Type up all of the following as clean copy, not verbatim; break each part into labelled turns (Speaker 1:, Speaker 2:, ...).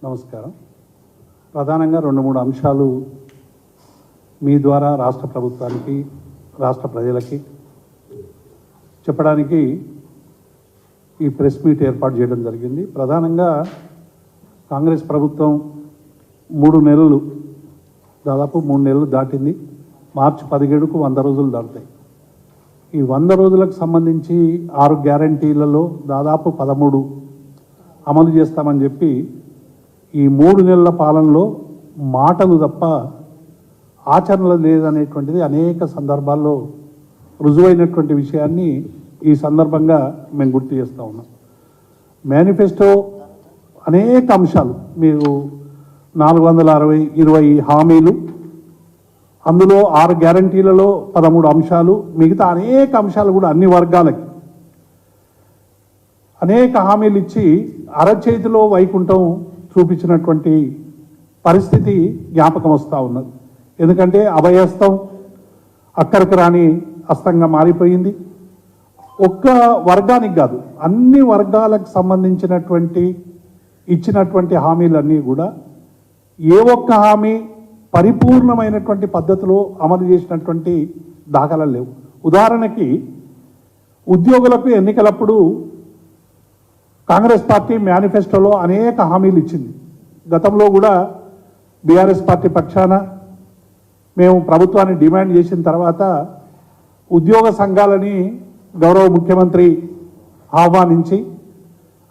Speaker 1: నమస్కారం. ప్రధానంగా 2-3 అంశాలు మీ ద్వారా రాష్ట్ర ప్రభుత్వానికి, రాష్ట్ర ప్రజలకి చెప్పడానికి ఈ ప్రెస్ మీట్ ఏర్పాటు చేయడం జరిగింది. ప్రధానంగా కాంగ్రెస్ ప్రభుత్వం 3 నెలలు, దాదాపు 3 నెలలు దాటింది. మార్చి 17కు 100 రోజులు దాటుతాయి. ఈ 100 రోజులకు సంబంధించి 6 గ్యారంటీలలో దాదాపు 13 అమలు చేస్తామని చెప్పి ఈ 3 నెలల పాలనలో మాటలు తప్ప ఆచరణలు లేదనేటువంటిది అనేక సందర్భాల్లో రుజువైనటువంటి విషయాన్ని ఈ సందర్భంగా మేము గుర్తు చేస్తూ ఉన్నాం. మేనిఫెస్టో అనేక అంశాలు, మీరు 420 హామీలు, అందులో 6 గ్యారంటీలలో 13 అంశాలు, మిగతా అనేక అంశాలు కూడా అన్ని వర్గాలకి అనేక హామీలు ఇచ్చి అరచేతిలో వైకుంఠం చూపించినటువంటి పరిస్థితి జ్ఞాపకం వస్తూ ఉన్నది. ఎందుకంటే అభయహస్తం అక్కడికి రాని హస్తంగా మారిపోయింది. ఒక్క వర్గానికి కాదు, అన్ని వర్గాలకు సంబంధించినటువంటి ఇచ్చినటువంటి హామీలన్నీ కూడా ఏ ఒక్క హామీ పరిపూర్ణమైనటువంటి పద్ధతిలో అమలు చేసినటువంటి దాఖలాలు లేవు. ఉదాహరణకి ఉద్యోగులకు ఎన్నికలప్పుడు కాంగ్రెస్ పార్టీ మేనిఫెస్టోలో అనేక హామీలు ఇచ్చింది. గతంలో కూడా బీఆర్ఎస్ పార్టీ పక్షాన మేము ప్రభుత్వాన్ని డిమాండ్ చేసిన తర్వాత ఉద్యోగ సంఘాలని గౌరవ ముఖ్యమంత్రి ఆహ్వానించి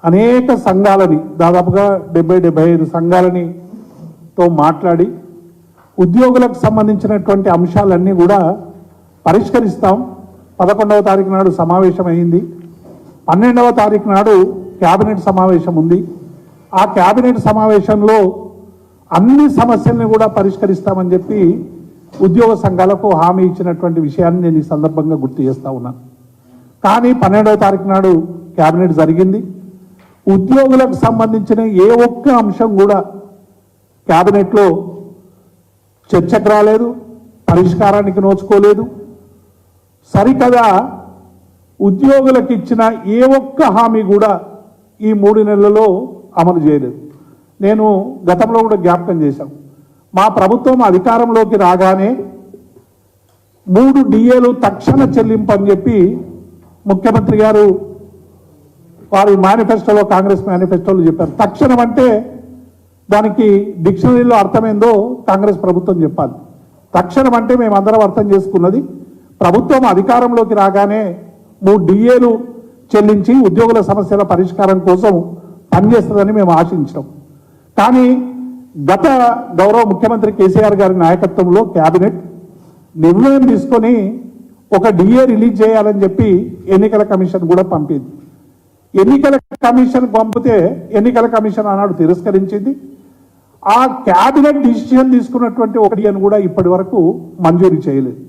Speaker 1: అనేక సంఘాలని, దాదాపుగా 70-75 సంఘాలని తో మాట్లాడి ఉద్యోగులకు సంబంధించినటువంటి అంశాలన్నీ కూడా పరిష్కరిస్తాం. 11వ తారీఖు నాడు సమావేశం అయింది. 12వ తారీఖు నాడు క్యాబినెట్ సమావేశం ఉంది. ఆ క్యాబినెట్ సమావేశంలో అన్ని సమస్యల్ని కూడా పరిష్కరిస్తామని చెప్పి ఉద్యోగ సంఘాలకు హామీ ఇచ్చినటువంటి విషయాన్ని నేను ఈ సందర్భంగా గుర్తు చేస్తూ ఉన్నాను. కానీ 12వ తారీఖు నాడు క్యాబినెట్ జరిగింది. ఉద్యోగులకు సంబంధించిన ఏ ఒక్క అంశం కూడా క్యాబినెట్లో చర్చకు రాలేదు, పరిష్కారానికి నోచుకోలేదు. సరికదా ఉద్యోగులకు ఇచ్చిన ఏ ఒక్క హామీ కూడా ఈ 3 నెలలలో అమలు చేయలేదు. నేను గతంలో కూడా జ్ఞాపకం చేశాం. మా ప్రభుత్వం అధికారంలోకి రాగానే 3 డిఏలు తక్షణ చెల్లింపు అని చెప్పి ముఖ్యమంత్రి గారు వారి మేనిఫెస్టోలో, కాంగ్రెస్ మేనిఫెస్టోలో చెప్పారు. తక్షణం అంటే దానికి డిక్షనరీలో అర్థమైందో కాంగ్రెస్ ప్రభుత్వం చెప్పాలి. తక్షణం అంటే మేమందరం అర్థం చేసుకున్నది ప్రభుత్వం అధికారంలోకి రాగానే 3 డిఏలు చెల్లించి ఉద్యోగుల సమస్యల పరిష్కారం కోసం పనిచేస్తుందని మేము ఆశించాం. కానీ గత గౌరవ ముఖ్యమంత్రి కేసీఆర్ గారి నాయకత్వంలో క్యాబినెట్ నిర్ణయం తీసుకొని ఒక డిఏ రిలీజ్ చేయాలని చెప్పి ఎన్నికల కమిషన్ కూడా పంపింది. ఎన్నికల కమిషన్ పంపితే ఎన్నికల కమిషన్ ఆనాడు తిరస్కరించింది. ఆ క్యాబినెట్ డిసిషన్ తీసుకున్నటువంటి ఒక డిఏను కూడా ఇప్పటి వరకు మంజూరు చేయలేదు.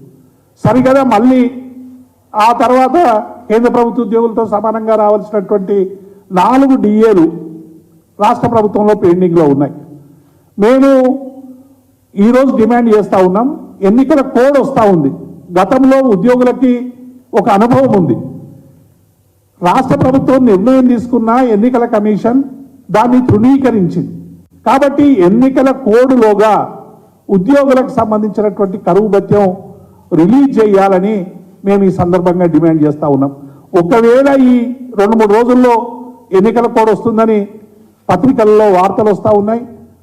Speaker 1: సరిగదా మళ్ళీ ఆ తర్వాత కేంద్ర ప్రభుత్వ ఉద్యోగులతో సమానంగా రావాల్సినటువంటి 4 డిఏలు రాష్ట్ర ప్రభుత్వంలో పెండింగ్లో ఉన్నాయి. మేము ఈరోజు డిమాండ్ చేస్తూ ఉన్నాం. ఎన్నికల కోడ్ వస్తూ ఉంది. గతంలో ఉద్యోగులకి ఒక అనుభవం ఉంది. రాష్ట్ర ప్రభుత్వం నిర్ణయం తీసుకున్న ఎన్నికల కమిషన్ దాన్ని తృణీకరించింది. కాబట్టి ఎన్నికల కోడ్లోగా ఉద్యోగులకు సంబంధించినటువంటి కరువు భత్యం రిలీజ్ చేయాలని మేము ఈ సందర్భంగా డిమాండ్ చేస్తూ ఉన్నాం. ఒకవేళ ఈ 2-3 రోజుల్లో ఎన్నికల కోడ్ వస్తుందని పత్రికల్లో వార్తలు వస్తూ ఉన్నాయి.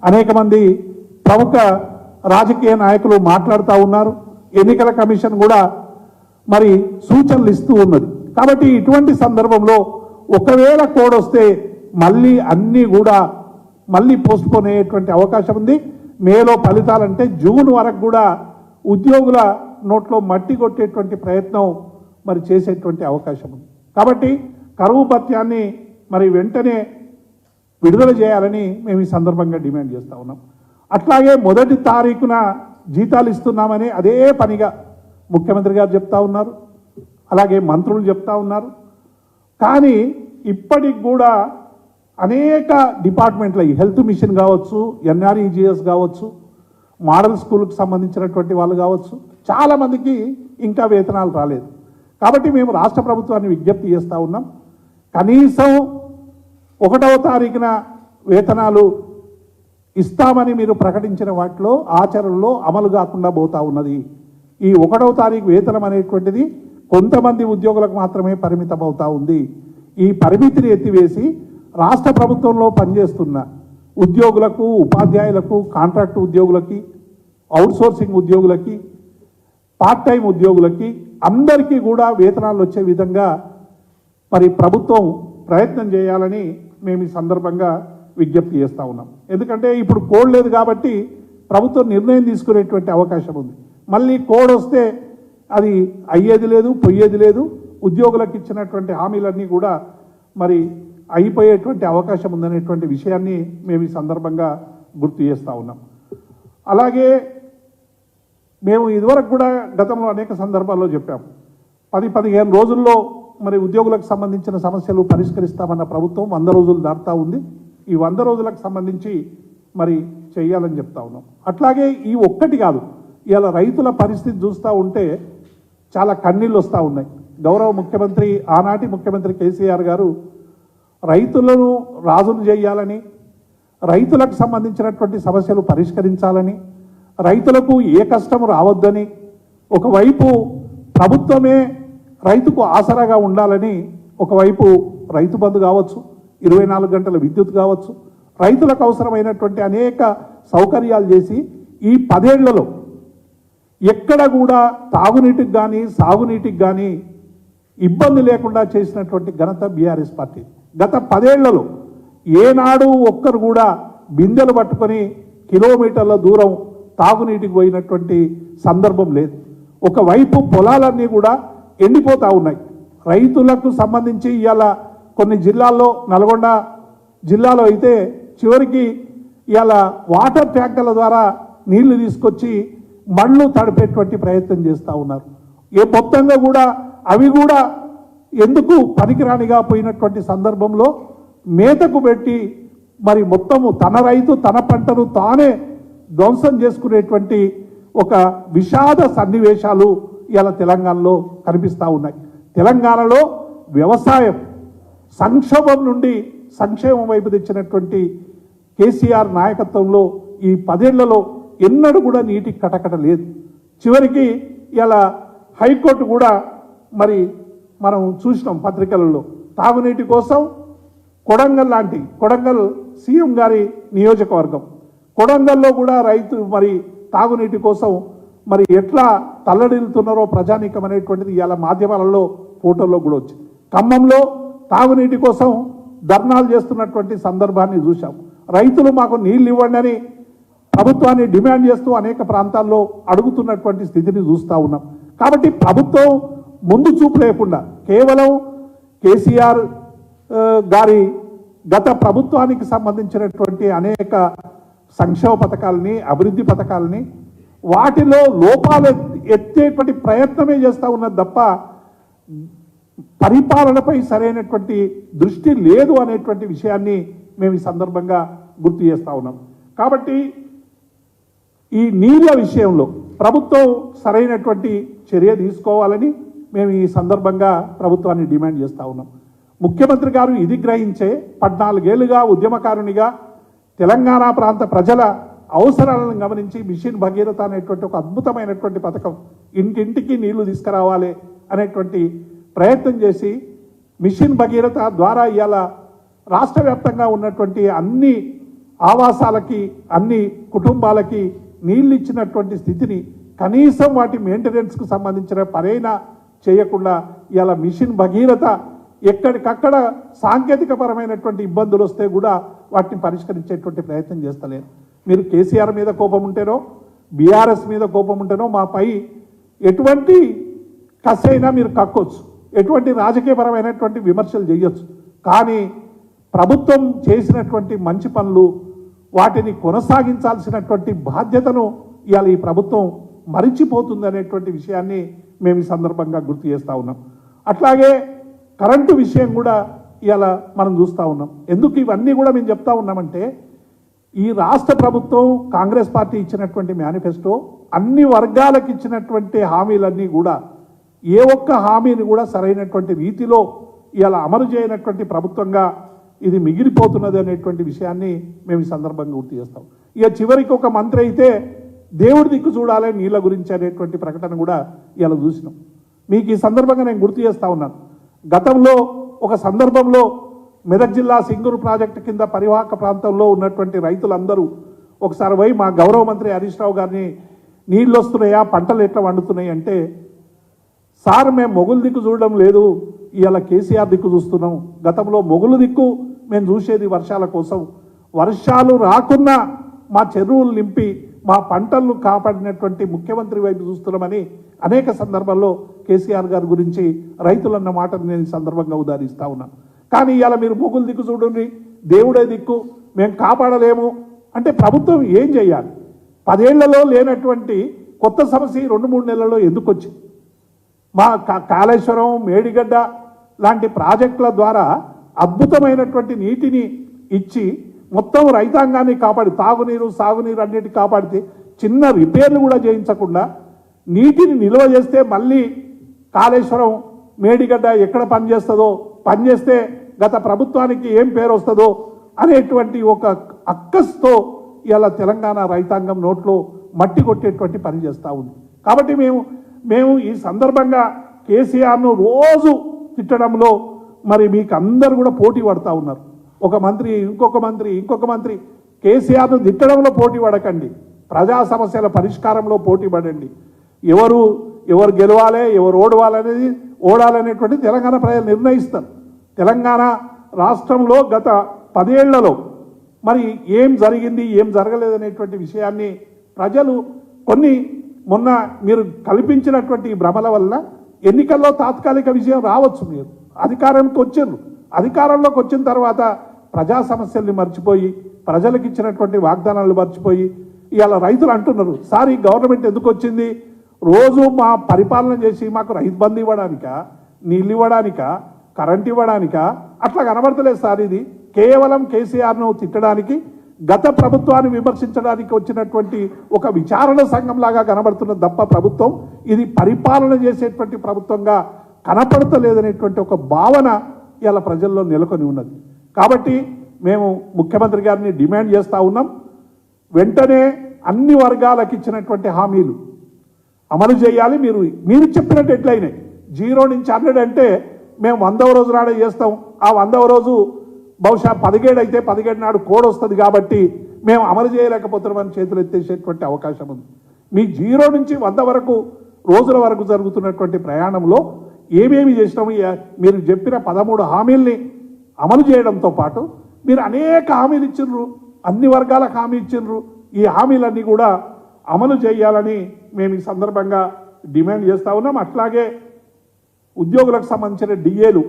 Speaker 1: అనేక మంది ప్రముఖ రాజకీయ నాయకులు మాట్లాడుతూ ఉన్నారు. ఎన్నికల కమిషన్ కూడా మరి సూచనలు ఇస్తూ ఉన్నది. కాబట్టి ఇటువంటి సందర్భంలో ఒకవేళ కోడ్ వస్తే మళ్ళీ అన్నీ కూడా మళ్ళీ పోస్ట్పోన్ అయ్యేటువంటి అవకాశం ఉంది. మేలో ఫలితాలంటే జూన్ వరకు కూడా ఉద్యోగుల నోట్లో మట్టి కొట్టేటువంటి ప్రయత్నం మరి చేసేటువంటి అవకాశం ఉంది. కాబట్టి కరువు భత్యాన్ని మరి వెంటనే విడుదల చేయాలని మేము ఈ సందర్భంగా డిమాండ్ చేస్తూ ఉన్నాం. అట్లాగే 1వ తారీఖున జీతాలు ఇస్తున్నామని అదే పనిగా ముఖ్యమంత్రి గారు చెప్తా ఉన్నారు, అలాగే మంత్రులు చెప్తా ఉన్నారు. కానీ ఇప్పటికి కూడా అనేక డిపార్ట్మెంట్ల, హెల్త్ మిషన్ కావచ్చు, ఎన్ఆర్ఈజిఎస్ కావచ్చు, మోడల్ స్కూల్కి సంబంధించినటువంటి వాళ్ళు కావచ్చు, చాలామందికి ఇంకా వేతనాలు రాలేదు. కాబట్టి మేము రాష్ట్ర ప్రభుత్వాన్ని విజ్ఞప్తి చేస్తూ ఉన్నాం. కనీసం 1వ తారీఖున వేతనాలు ఇస్తామని మీరు ప్రకటించిన వాటిలో ఆచరణలో అమలు కాకుండా పోతా ఉన్నది. ఈ 1వ తారీఖు వేతనం అనేటువంటిది కొంతమంది ఉద్యోగులకు మాత్రమే పరిమితం అవుతా ఉంది. ఈ పరిమితిని ఎత్తివేసి రాష్ట్ర ప్రభుత్వంలో పనిచేస్తున్న ఉద్యోగులకు, ఉపాధ్యాయులకు, కాంట్రాక్ట్ ఉద్యోగులకి, అవుట్సోర్సింగ్ ఉద్యోగులకి, పార్ట్ టైం ఉద్యోగులకి అందరికీ కూడా వేతనాలు వచ్చే విధంగా మరి ప్రభుత్వం ప్రయత్నం చేయాలని మేము ఈ సందర్భంగా విజ్ఞప్తి చేస్తూ ఉన్నాం. ఎందుకంటే ఇప్పుడు కోడ్ లేదు కాబట్టి ప్రభుత్వం నిర్ణయం తీసుకునేటువంటి అవకాశం ఉంది. మళ్ళీ కోడ్ వస్తే అది అయ్యేది లేదు, పోయేది లేదు. ఉద్యోగులకు ఇచ్చినటువంటి హామీలన్నీ కూడా మరి అయిపోయేటువంటి అవకాశం ఉందనేటువంటి విషయాన్ని మేము ఈ సందర్భంగా గుర్తు చేస్తూ ఉన్నాం. అలాగే మేము ఇదివరకు కూడా గతంలో అనేక సందర్భాల్లో చెప్పాము, 10-15 రోజుల్లో మరి ఉద్యోగులకు సంబంధించిన సమస్యలు పరిష్కరిస్తామన్న ప్రభుత్వం 100 రోజులు దాటుతూ ఉంది. ఈ 100 రోజులకు సంబంధించి మరి చేయాలని చెప్తా ఉన్నాం. అట్లాగే ఈ ఒక్కటి కాదు, ఇవాళ రైతుల పరిస్థితి చూస్తూ ఉంటే చాలా కన్నీళ్ళు వస్తూ ఉన్నాయి. గౌరవ ముఖ్యమంత్రి, ఆనాటి ముఖ్యమంత్రి కేసీఆర్ గారు రైతులను రాజును చేయాలని, రైతులకు సంబంధించినటువంటి సమస్యలు పరిష్కరించాలని, రైతులకు ఏ కష్టం రావద్దని, ఒకవైపు ప్రభుత్వమే రైతుకు ఆసరాగా ఉండాలని, ఒకవైపు రైతు బంధు కావచ్చు, 24 గంటల విద్యుత్ కావచ్చు, రైతులకు అవసరమైనటువంటి అనేక సౌకర్యాలు చేసి ఈ 10 ఏళ్లలో ఎక్కడ కూడా తాగునీటికి కానీ సాగునీటికి కానీ ఇబ్బంది లేకుండా చేసినటువంటి ఘనత బీఆర్ఎస్ పార్టీ. గత 10 ఏళ్లలో ఏనాడు ఒక్కరు కూడా బిందెలు పట్టుకొని కిలోమీటర్ల దూరం తాగునీటికి పోయినటువంటి సందర్భం లేదు. ఒకవైపు పొలాలన్నీ కూడా ఎండిపోతూ ఉన్నాయి. రైతులకు సంబంధించి ఇవాళ కొన్ని జిల్లాల్లో, నల్గొండ జిల్లాలో అయితే చివరికి ఇవాళ వాటర్ ట్యాంకర్ల ద్వారా నీళ్లు తీసుకొచ్చి మళ్ళు తడిపేటువంటి ప్రయత్నం చేస్తూ ఉన్నారు. మొత్తంగా కూడా అవి కూడా ఎందుకు పనికిరానిగా పోయినటువంటి సందర్భంలో మేతకు పెట్టి మరి మొత్తము తన రైతు తన పంటను తానే ధ్వంసం చేసుకునేటువంటి ఒక విషాద సన్నివేశాలు ఇలా తెలంగాణలో కనిపిస్తూ ఉన్నాయి. తెలంగాణలో వ్యవసాయం సంక్షోభం నుండి సంక్షేమం వైపు తెచ్చినటువంటి కేసీఆర్ నాయకత్వంలో ఈ 10 ఏళ్లలో ఎన్నడూ కూడా నీటికి కటకట లేదు. చివరికి ఇలా హైకోర్టు కూడా మరి మనం చూసినాం పత్రికలలో, తాగునీటి కోసం కొడంగల్ సీఎం గారి నియోజకవర్గం, కొడంగల్లో కూడా రైతు మరి తాగునీటి కోసం మరి ఎట్లా తల్లడిల్లుతున్నారో ప్రజానీకం అనేటువంటిది ఇవాళ మాధ్యమాలలో ఫోటోల్లో కూడా వచ్చింది. ఖమ్మంలో తాగునీటి కోసం ధర్నాలు చేస్తున్నటువంటి సందర్భాన్ని చూశాం. రైతులు మాకు నీళ్ళు ఇవ్వండి అని ప్రభుత్వాన్ని డిమాండ్ చేస్తూ అనేక ప్రాంతాల్లో అడుగుతున్నటువంటి స్థితిని చూస్తూ ఉన్నాం. కాబట్టి ప్రభుత్వం ముందు చూపు లేకుండా కేవలం కేసీఆర్ గారి గత ప్రభుత్వానికి సంబంధించినటువంటి అనేక సంక్షేమ పథకాలని, అభివృద్ధి పథకాలని వాటిలో లోపాలు ఎత్తేటువంటి ప్రయత్నమే చేస్తూ ఉన్నది తప్ప పరిపాలనపై సరైనటువంటి దృష్టి లేదు అనేటువంటి విషయాన్ని మేము ఈ సందర్భంగా గుర్తు చేస్తూ ఉన్నాం. కాబట్టి ఈ నీళ్ళ విషయంలో ప్రభుత్వం సరైనటువంటి చర్య తీసుకోవాలని మేము ఈ సందర్భంగా ప్రభుత్వాన్ని డిమాండ్ చేస్తూ ఉన్నాం. ముఖ్యమంత్రి గారు ఇది గ్రహించే 14 ఏళ్లుగా ఉద్యమకారునిగా తెలంగాణ ప్రాంత ప్రజల అవసరాలను గమనించి మిషన్ భగీరథ అనేటువంటి ఒక అద్భుతమైనటువంటి పథకం, ఇంటింటికి నీళ్లు తీసుకురావాలి అనేటువంటి ప్రయత్నం చేసి మిషన్ భగీరథ ద్వారా ఇవాళ రాష్ట్ర వ్యాప్తంగా ఉన్నటువంటి అన్ని ఆవాసాలకి, అన్ని కుటుంబాలకి నీళ్ళు ఇచ్చినటువంటి స్థితిని కనీసం వాటి మెయింటెనెన్స్కు సంబంధించిన పనైనా చేయకుండా ఇవాళ మిషన్ భగీరథ ఎక్కడికక్కడ సాంకేతికపరమైనటువంటి ఇబ్బందులు వస్తే కూడా వాటిని పరిష్కరించేటువంటి ప్రయత్నం చేస్తలేరు. మీరు కేసీఆర్ మీద కోపం ఉంటేనో, బీఆర్ఎస్ మీద కోపం ఉంటేనో మాపై ఎటువంటి కసైనా మీరు కక్కొచ్చు, ఎటువంటి రాజకీయపరమైనటువంటి విమర్శలు చేయొచ్చు. కానీ ప్రభుత్వం చేసినటువంటి మంచి పనులు వాటిని కొనసాగించాల్సినటువంటి బాధ్యతను ఇవాళ ఈ ప్రభుత్వం మరిచిపోతుంది అనేటువంటి విషయాన్ని మేము ఈ సందర్భంగా గుర్తు చేస్తూ ఉన్నాం. అట్లాగే కరెంటు విషయం కూడా ఇవాళ మనం చూస్తూ ఉన్నాం. ఎందుకు ఇవన్నీ కూడా మేము చెప్తా ఉన్నామంటే, ఈ రాష్ట్ర ప్రభుత్వం కాంగ్రెస్ పార్టీ ఇచ్చినటువంటి మేనిఫెస్టో అన్ని వర్గాలకు ఇచ్చినటువంటి హామీలన్నీ కూడా ఏ ఒక్క హామీని కూడా సరైనటువంటి రీతిలో ఇవాళ అమలు చేయనటువంటి ప్రభుత్వంగా ఇది మిగిలిపోతున్నది అనేటువంటి విషయాన్ని మేము ఈ సందర్భంగా గుర్తు చేస్తాం. ఇక చివరికి ఒక మంత్రి అయితే దేవుడి దిక్కు చూడాలి నీళ్ళ గురించి అనేటువంటి ప్రకటన కూడా ఇలా చూసినాం. మీకు ఈ సందర్భంగా నేను గుర్తు చేస్తా ఉన్నాను. గతంలో ఒక సందర్భంలో మెదక్ జిల్లా సింగూరు ప్రాజెక్టు కింద పరివాహక ప్రాంతంలో ఉన్నటువంటి రైతులందరూ ఒకసారి పోయి మా గౌరవ మంత్రి హరీష్ రావు గారిని నీళ్ళు వస్తున్నాయా, పంటలు ఎట్లా వండుతున్నాయి అంటే, సార్ మేము మొగులు దిక్కు చూడడం లేదు, ఇవాళ కేసీఆర్ దిక్కు చూస్తున్నాం. గతంలో మొగులు దిక్కు మేము చూసేది వర్షాల కోసం, వర్షాలు రాకున్నా మా చెరువులు నింపి మా పంటలను కాపాడినటువంటి ముఖ్యమంత్రి వైపు చూస్తున్నామని అనేక సందర్భాల్లో కేసీఆర్ గారి గురించి రైతులన్న మాటను నేను ఈ సందర్భంగా ఉదాహరిస్తా ఉన్నాను. కానీ ఇవాళ మీరు మొగులు దిక్కు చూడండి, దేవుడే దిక్కు, మేము కాపాడలేము అంటే ప్రభుత్వం ఏం చేయాలి? 10 ఏళ్లలో లేనటువంటి కొత్త సమస్య 2-3 నెలల్లో ఎందుకు వచ్చింది? మా కాళేశ్వరం, మేడిగడ్డ లాంటి ప్రాజెక్టుల ద్వారా అద్భుతమైనటువంటి నీటిని ఇచ్చి మొత్తం రైతాంగాన్ని కాపాడి, తాగునీరు సాగునీరు అన్నిటి కాపాడితే చిన్న రిపేర్లు కూడా చేయించకుండా నీటిని నిల్వ చేస్తే మళ్ళీ కాళేశ్వరం, మేడిగడ్డ ఎక్కడ పనిచేస్తుందో, పనిచేస్తే గత ప్రభుత్వానికి ఏం పేరు వస్తుందో అనేటువంటి ఒక అక్కస్తో ఇలా తెలంగాణ రైతాంగం నోట్లో మట్టి కొట్టేటువంటి పని చేస్తూ ఉంది. కాబట్టి మేము ఈ సందర్భంగా కేసీఆర్ను రోజు తిట్టడంలో మరి మీకు అందరు కూడా పోటీ పడుతూ ఉన్నారు. ఒక మంత్రి ఇంకొక మంత్రి కేసీఆర్ను తిట్టడంలో పోటీ పడకండి, ప్రజా సమస్యల పరిష్కారంలో పోటీ పడండి. ఎవరు గెలవాలి, ఎవరు ఓడాలనేటువంటి తెలంగాణ ప్రజలు నిర్ణయిస్తారు. తెలంగాణ రాష్ట్రంలో గత 10 ఏళ్లలో మరి ఏం జరిగింది, ఏం జరగలేదనేటువంటి విషయాన్ని ప్రజలు మొన్న మీరు కల్పించినటువంటి భ్రమల వల్ల ఎన్నికల్లో తాత్కాలిక విజయం రావచ్చు. మీరు అధికారంలోకి వచ్చిన తర్వాత ప్రజా సమస్యల్ని మర్చిపోయి, ప్రజలకు ఇచ్చినటువంటి వాగ్దానాలు మర్చిపోయి ఇవాళ రైతులు అంటున్నారు, సార్ ఈ గవర్నమెంట్ ఎందుకు వచ్చింది? రోజు మా పరిపాలన చేసి మాకు రైతు బంధు ఇవ్వడానికా, నీళ్ళు ఇవ్వడానికా, కరెంట్ ఇవ్వడానికా? అట్లా కనబడతలేదు సార్. ఇది కేవలం కేసీఆర్ను తిట్టడానికి, గత ప్రభుత్వాన్ని విమర్శించడానికి వచ్చినటువంటి ఒక విచారణ సంఘంలాగా కనబడుతున్న తప్ప ప్రభుత్వం ఇది పరిపాలన చేసేటువంటి ప్రభుత్వంగా కనపడతలేదనేటువంటి ఒక భావన ఇలా ప్రజల్లో నెలకొని ఉన్నది. కాబట్టి మేము ముఖ్యమంత్రి గారిని డిమాండ్ చేస్తూ ఉన్నాం, వెంటనే అన్ని వర్గాలకు ఇచ్చినటువంటి హామీలు అమలు చేయాలి. మీరు చెప్పిన డెడ్లైనే 0 నుంచి 100 అంటే మేము 100వ రోజు నాడే చేస్తాం. ఆ 100వ రోజు బహుశా 17 అయితే 17 నాడు కోడ్ వస్తుంది కాబట్టి మేము అమలు చేయలేకపోతున్నామని చేతులు ఎత్తేసేటువంటి అవకాశం ఉంది. మీ 0 నుంచి 100 వరకు రోజుల వరకు జరుగుతున్నటువంటి ప్రయాణంలో ఏమేమి చేసినాము, మీరు చెప్పిన 13 హామీల్ని అమలు చేయడంతో పాటు మీరు అనేక హామీలు ఇచ్చిండ్రు, అన్ని వర్గాలకు హామీ ఇచ్చిండ్రు. ఈ హామీలన్నీ కూడా అమలు చేయాలని మేము ఈ సందర్భంగా డిమాండ్ చేస్తూ ఉన్నాం. అట్లాగే ఉద్యోగులకు సంబంధించిన డిఏలు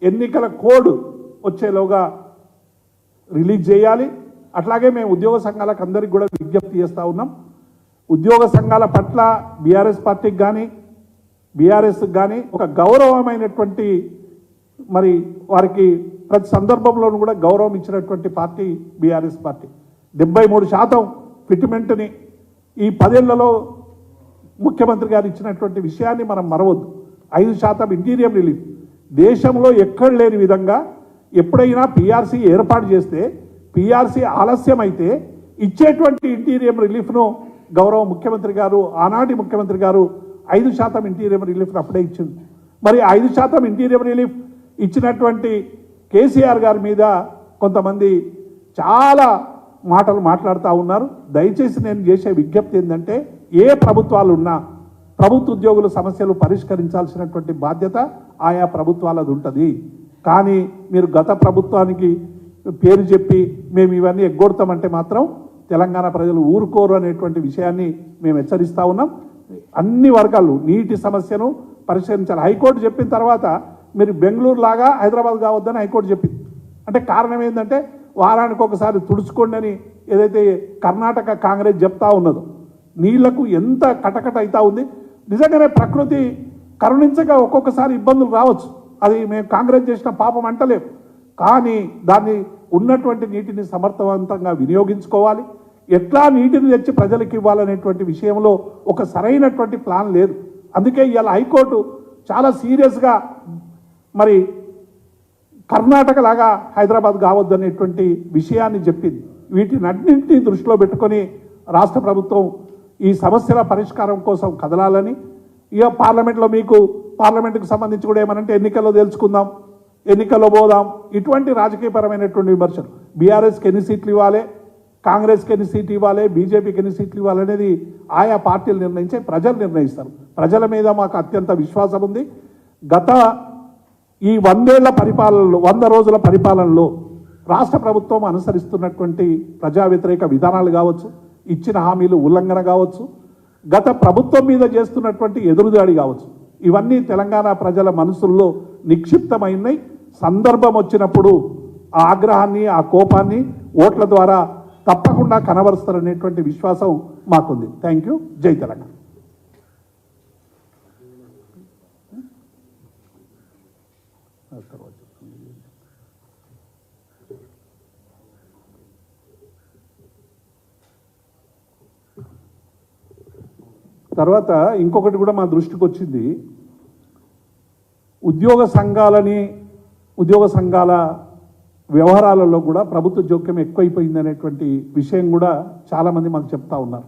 Speaker 1: ఎన్నికల కోడ్ వచ్చేలోగా రిలీజ్ చేయాలి. అట్లాగే మేము ఉద్యోగ సంఘాలకు అందరికీ కూడా విజ్ఞప్తి చేస్తూ ఉన్నాం, ఉద్యోగ సంఘాల పట్ల బీఆర్ఎస్ పార్టీకి కానీ బీఆర్ఎస్కి కానీ ఒక గౌరవమైనటువంటి మరి వారికి ప్రతి సందర్భంలోనూ కూడా గౌరవం ఇచ్చినటువంటి పార్టీ బీఆర్ఎస్ పార్టీ. 73% ఫిట్మెంట్ని ఈ 10 ఏళ్లలో ముఖ్యమంత్రి గారు ఇచ్చినటువంటి విషయాన్ని మనం మరవద్దు. 5% ఇంటీరియం రిలీఫ్ దేశంలో ఎక్కడ లేని విధంగా ఎప్పుడైనా పీఆర్సీ ఏర్పాటు చేస్తే పీఆర్సీ ఆలస్యం అయితే ఇచ్చేటువంటి ఇంటీరియం రిలీఫ్ను గౌరవ ముఖ్యమంత్రి గారు, ఆనాటి ముఖ్యమంత్రి గారు 5% ఇంటీరియం రిలీఫ్ను అప్పుడే ఇచ్చింది. మరి 5% ఇంటీరియం రిలీఫ్ ఇచ్చినటువంటి కేసీఆర్ గారి మీద కొంతమంది చాలా మాటలు మాట్లాడుతూ ఉన్నారు. దయచేసి నేను చేసే విజ్ఞప్తి ఏంటంటే, ఏ ప్రభుత్వాలు ఉన్నా ప్రభుత్వ ఉద్యోగుల సమస్యలు పరిష్కరించాల్సినటువంటి బాధ్యత ఆయా ప్రభుత్వాలది ఉంటుంది. కానీ మీరు గత ప్రభుత్వానికి పేరు చెప్పి మేము ఇవన్నీ ఎగ్గొడతామంటే మాత్రం తెలంగాణ ప్రజలు ఊరుకోరు అనేటువంటి విషయాన్ని మేము హెచ్చరిస్తూ ఉన్నాం. అన్ని వర్గాలు నీటి సమస్యను పరిష్కరించాలి. హైకోర్టు చెప్పిన తర్వాత మీరు బెంగళూరు లాగా హైదరాబాద్ కావద్దని హైకోర్టు చెప్పింది. అంటే కారణం ఏంటంటే వారానికి ఒకసారి తుడుచుకోండి అని ఏదైతే కర్ణాటక కాంగ్రెస్ చెప్తా ఉన్నదో, నీళ్లకు ఎంత కటకట అవుతా ఉంది. నిజంగానే ప్రకృతి కరుణించక ఒక్కొక్కసారి ఇబ్బందులు రావచ్చు, అది మేము కాంగ్రెస్ చేసిన పాపం అంటలేము. కానీ దాన్ని ఉన్నటువంటి నీటిని సమర్థవంతంగా వినియోగించుకోవాలి. ఎట్లా నీటిని తెచ్చి ప్రజలకు ఇవ్వాలనేటువంటి విషయంలో ఒక సరైనటువంటి ప్లాన్ లేదు. అందుకే ఇవాళ హైకోర్టు చాలా సీరియస్గా మరి కర్ణాటక లాగా హైదరాబాద్ కావద్దనేటువంటి విషయాన్ని చెప్పింది. వీటినన్నింటినీ దృష్టిలో పెట్టుకొని రాష్ట్ర ప్రభుత్వం ఈ సమస్యల పరిష్కారం కోసం కదలాలని, ఇక పార్లమెంటుకు సంబంధించి కూడా ఏమనంటే ఎన్నికల్లో తెలుసుకుందాం, ఎన్నికల్లో పోదాం, ఇటువంటి రాజకీయపరమైనటువంటి విమర్శలు. బీఆర్ఎస్కి ఎన్ని సీట్లు ఇవ్వాలి, కాంగ్రెస్కి ఎన్ని సీట్లు ఇవ్వాలి, బీజేపీకి ఎన్ని సీట్లు ఇవ్వాలి అనేది ఆయా పార్టీలు నిర్ణయించే ప్రజలు నిర్ణయిస్తారు. ప్రజల మీద మాకు అత్యంత విశ్వాసం ఉంది. గత ఈ 100 రోజుల పరిపాలనలో రాష్ట్ర ప్రభుత్వం అనుసరిస్తున్నటువంటి ప్రజా వ్యతిరేక విధానాలు కావచ్చు, ఇచ్చిన హామీలు ఉల్లంఘన కావచ్చు, గత ప్రభుత్వం మీద చేస్తున్నటువంటి ఎదురుదాడి కావచ్చు, ఇవన్నీ తెలంగాణ ప్రజల మనసుల్లో నిక్షిప్తమైనవి. సందర్భం వచ్చినప్పుడు ఆ ఆగ్రహాన్ని, ఆ కోపాన్ని ఓట్ల ద్వారా తప్పకుండా కనబరుస్తారనేటువంటి విశ్వాసం మాకుంది. Thank you. జై తెలంగాణ. తర్వాత ఇంకొకటి కూడా మా దృష్టికి వచ్చింది. ఉద్యోగ సంఘాల వ్యవహారాలలో కూడా ప్రభుత్వ జోక్యం ఎక్కువైపోయింది అనేటువంటి విషయం కూడా చాలామంది మాకు చెప్తా ఉన్నారు.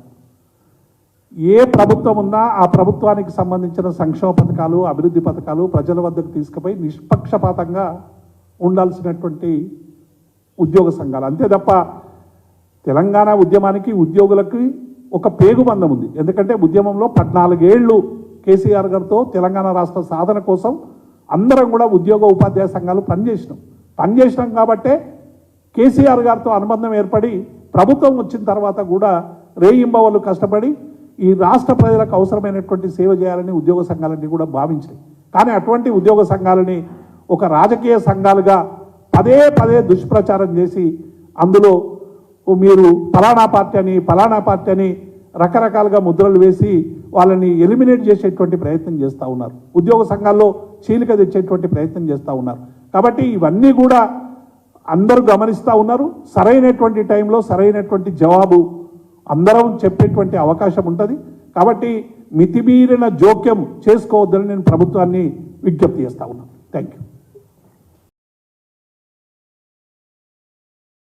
Speaker 1: ఏ ప్రభుత్వం ఉన్నా ఆ ప్రభుత్వానికి సంబంధించిన సంక్షేమ పథకాలు, అభివృద్ధి పథకాలు ప్రజల వద్దకు తీసుకుపోయి నిష్పక్షపాతంగా ఉండాల్సినటువంటి ఉద్యోగ సంఘాలు. అంతే తప్ప తెలంగాణ ఉద్యమానికి ఉద్యోగులకి ఒక పేగుబంధం ఉంది. ఎందుకంటే ఉద్యమంలో 14 ఏళ్ళు కేసీఆర్ గారితో తెలంగాణ రాష్ట్ర సాధన కోసం అందరం కూడా ఉద్యోగ ఉపాధ్యాయ సంఘాలు పనిచేసినాం కాబట్టే కేసీఆర్ గారితో అనుబంధం ఏర్పడి ప్రభుత్వం వచ్చిన తర్వాత కూడా రేయింబవళ్ళు కష్టపడి ఈ రాష్ట్ర ప్రజలకు అవసరమైనటువంటి సేవ చేయాలని ఉద్యోగ సంఘాలన్నీ కూడా భావించాయి. కానీ అటువంటి ఉద్యోగ సంఘాలని ఒక రాజకీయ సంఘాలుగా పదే దుష్ప్రచారం చేసి అందులో మీరు ఫలానా పార్టీ అని రకరకాలుగా ముద్రలు వేసి వాళ్ళని ఎలిమినేట్ చేసేటువంటి ప్రయత్నం చేస్తూ ఉన్నారు. ఉద్యోగ సంఘాల్లో చీలిక తెచ్చేటువంటి ప్రయత్నం చేస్తూ ఉన్నారు. కాబట్టి ఇవన్నీ కూడా అందరూ గమనిస్తూ ఉన్నారు. సరైనటువంటి టైంలో సరైనటువంటి జవాబు అందరం చెప్పేటువంటి అవకాశం ఉంటుంది. కాబట్టి మితిమీరిన జోక్యం చేసుకోవద్దని నేను ప్రభుత్వాన్ని విజ్ఞప్తి చేస్తూ ఉన్నాను. Thank you.